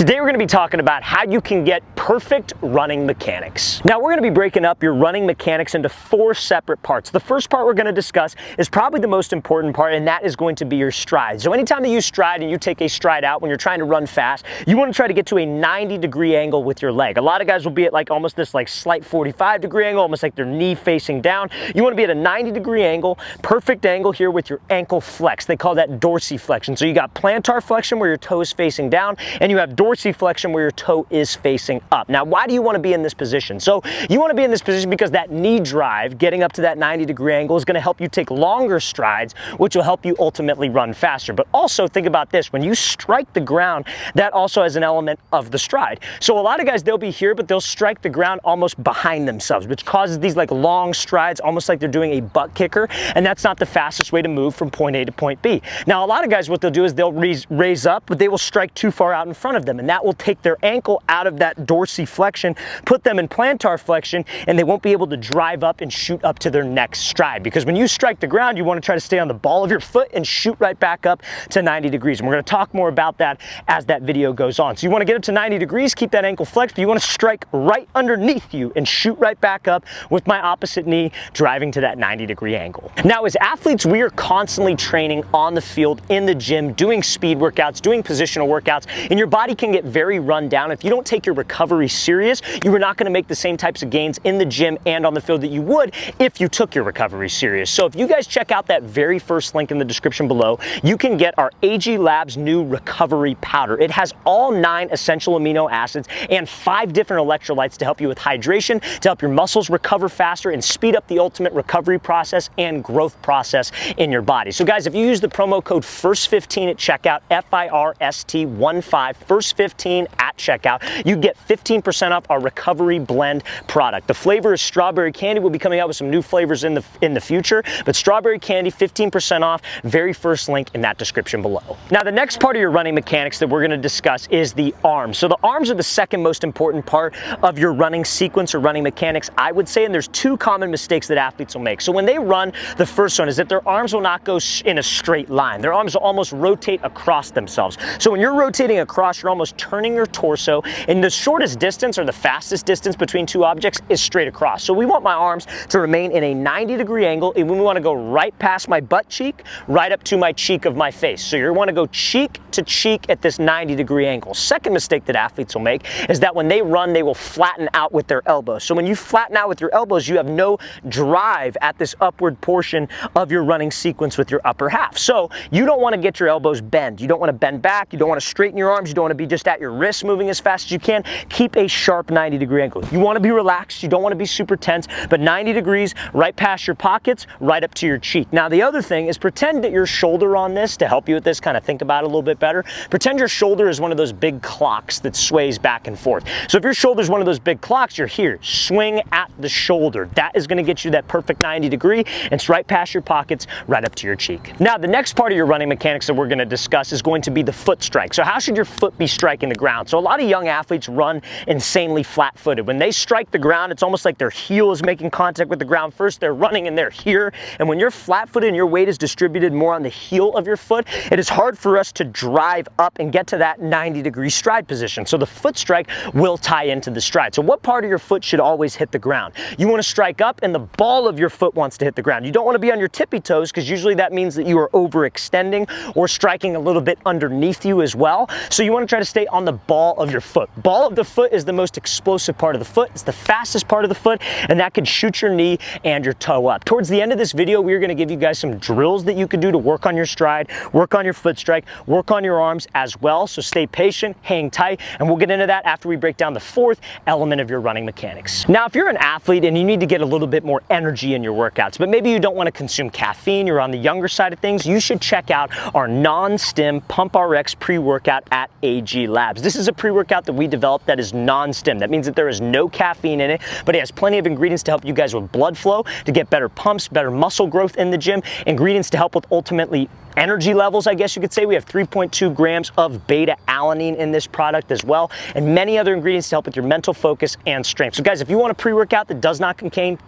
Today we're going to be talking about how you can get perfect running mechanics. Now we're going to be breaking up your running mechanics into 4 separate parts. The first part we're going to discuss is probably the most important part, and that is going to be your stride. So anytime that you stride and you take a stride out when you're trying to run fast, you want to try to get to a 90-degree angle with your leg. A lot of guys will be at like almost this like slight 45-degree angle, almost like their knee facing down. You want to be at a 90-degree angle, perfect angle here with your ankle flex. They call that dorsiflexion. So you got plantar flexion where your toe is facing down, and you have dorsiflexion where your toe is facing up. Now, why do you want to be in this position? So you want to be in this position because that knee drive, getting up to that 90-degree angle, is going to help you take longer strides, which will help you ultimately run faster. But also think about this, when you strike the ground, that also has an element of the stride. So a lot of guys, they'll be here, but they'll strike the ground almost behind themselves, which causes these like long strides, almost like they're doing a butt kicker, and that's not the fastest way to move from point A to point B. Now, a lot of guys, what they'll do is they'll raise up, but they will strike too far out in front of them, and that will take their ankle out of that dorsiflexion, put them in plantar flexion, and they won't be able to drive up and shoot up to their next stride. Because when you strike the ground, you want to try to stay on the ball of your foot and shoot right back up to 90 degrees. And we're going to talk more about that as that video goes on. So you want to get up to 90 degrees, keep that ankle flexed, but you want to strike right underneath you and shoot right back up with my opposite knee driving to that 90-degree angle. Now, as athletes, we are constantly training on the field, in the gym, doing speed workouts, doing positional workouts, and your body can get very run down. If you don't take your recovery serious, you are not going to make the same types of gains in the gym and on the field that you would if you took your recovery serious. So if you guys check out that very first link in the description below, you can get our AG Labs new recovery powder. It has all 9 essential amino acids and 5 different electrolytes to help you with hydration, to help your muscles recover faster and speed up the ultimate recovery process and growth process in your body. So guys, if you use the promo code FIRST15 at checkout, FIRST15, FIRST15 at checkout, you get 15% off our recovery blend product. The flavor is strawberry candy. We'll be coming out with some new flavors in the future, but strawberry candy, 15% off, very first link in that description below. Now, the next part of your running mechanics that we're going to discuss is the arms. So the arms are the second most important part of your running sequence or running mechanics, I would say, and there's 2 common mistakes that athletes will make. So when they run, the first one is that their arms will not go in a straight line. Their arms will almost rotate across themselves. So when you're rotating across, you're almost turning your torso, and the shortest distance or the fastest distance between 2 objects is straight across. So we want my arms to remain in a 90-degree angle, and we want to go right past my butt cheek, right up to my cheek of my face. So you want to go cheek to cheek at this 90-degree angle. Second mistake that athletes will make is that when they run, they will flatten out with their elbows. So when you flatten out with your elbows, you have no drive at this upward portion of your running sequence with your upper half. So you don't want to get your elbows bent. You don't want to bend back. You don't want to straighten your arms. You don't want to be just at your wrists moving as fast as you can. Keep a sharp 90-degree angle. You want to be relaxed. You don't want to be super tense, but 90 degrees right past your pockets, right up to your cheek. Now, the other thing is pretend that your shoulder on this, to help you with this, kind of think about it a little bit better, pretend your shoulder is one of those big clocks that sways back and forth. So if your shoulder is one of those big clocks, you're here. Swing at the shoulder. That is going to get you that perfect 90 degree, and it's right past your pockets, right up to your cheek. Now, the next part of your running mechanics that we're going to discuss is going to be the foot strike. So how should your foot be striking the ground? So a lot of young athletes run insanely flat-footed. When they strike the ground, it's almost like their heel is making contact with the ground first. They're running and they're here. And when you're flat-footed and your weight is distributed more on the heel of your foot, it is hard for us to drive up and get to that 90-degree stride position. So the foot strike will tie into the stride. So what part of your foot should always hit the ground? You want to strike up and the ball of your foot wants to hit the ground. You don't want to be on your tippy toes, because usually that means that you are overextending or striking a little bit underneath you as well. So you want to try to stay on the ball of your foot. Ball of the foot is the most explosive part of the foot. It's the fastest part of the foot, and that can shoot your knee and your toe up. Towards the end of this video, we're going to give you guys some drills that you can do to work on your stride, work on your foot strike, work on your arms as well. So stay patient, hang tight, and we'll get into that after we break down the 4th element of your running mechanics. Now, if you're an athlete and you need to get a little bit more energy in your workouts, but maybe you don't want to consume caffeine, you're on the younger side of things, you should check out our non-stim Pump RX pre-workout at AG Labs. This is a pre-workout that we developed that is non-stim. That means that there is no caffeine in it, but it has plenty of ingredients to help you guys with blood flow, to get better pumps, better muscle growth in the gym, ingredients to help with ultimately energy levels, I guess you could say. We have 3.2 grams of beta alanine in this product as well, and many other ingredients to help with your mental focus and strength. So guys, if you want a pre-workout that does not contain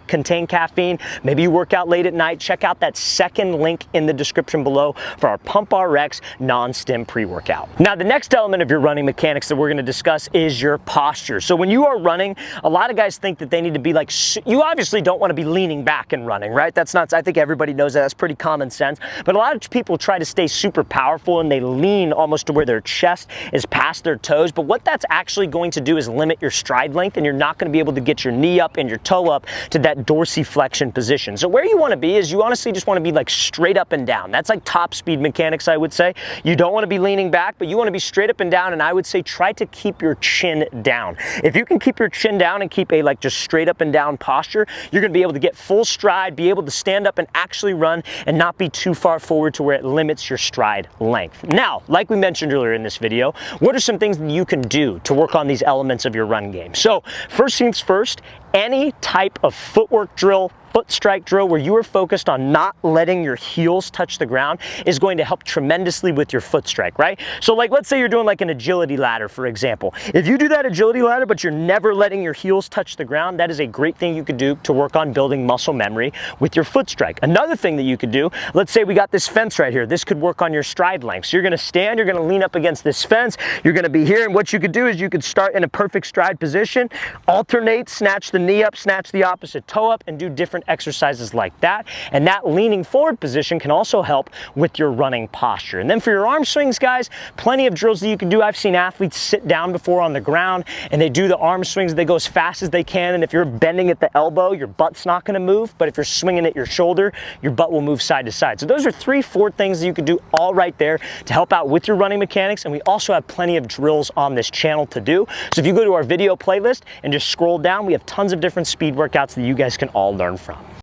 caffeine, maybe you work out late at night, check out that second link in the description below for our Pump RX non-stim pre-workout. Now, the next element of your running mechanics that we're going to discuss is your posture. So when you are running, a lot of guys think that they need to be like, you obviously don't want to be leaning back and running, right? That's not, I think everybody knows that. That's pretty common sense. But a lot of people try to stay super powerful and they lean almost to where their chest is past their toes. But what that's actually going to do is limit your stride length, and you're not going to be able to get your knee up and your toe up to that dorsiflexion position. So where you want to be is you honestly just want to be like straight up and down. That's like top speed mechanics, I would say. You don't want to be leaning back, but you want to be straight up and down, and I would say try to keep your chin down. If you can keep your chin down and keep a like just straight up and down posture, you're going to be able to get full stride, be able to stand up and actually run and not be too far forward to where it limits your stride length. Now, like we mentioned earlier in this video, what are some things that you can do to work on these elements of your run game? So first things first, any type of footwork drill, foot strike drill where you are focused on not letting your heels touch the ground is going to help tremendously with your foot strike, right? So like, let's say you're doing like an agility ladder, for example. If you do that agility ladder, but you're never letting your heels touch the ground, that is a great thing you could do to work on building muscle memory with your foot strike. Another thing that you could do, let's say we got this fence right here. This could work on your stride length. So you're gonna stand, you're gonna lean up against this fence, you're gonna be here, and what you could do is you could start in a perfect stride position, alternate, snatch the knee up, snatch the opposite toe up, and do different exercises like that. And that leaning forward position can also help with your running posture. And then for your arm swings, guys, plenty of drills that you can do. I've seen athletes sit down before on the ground and they do the arm swings. They go as fast as they can, and if you're bending at the elbow, your butt's not going to move, but if you're swinging at your shoulder, your butt will move side to side. So those are 3-4 things that you could do all right there to help out with your running mechanics. And we also have plenty of drills on this channel to do. So if you go to our video playlist and just scroll down, we have tons of different speed workouts that you guys can all learn from.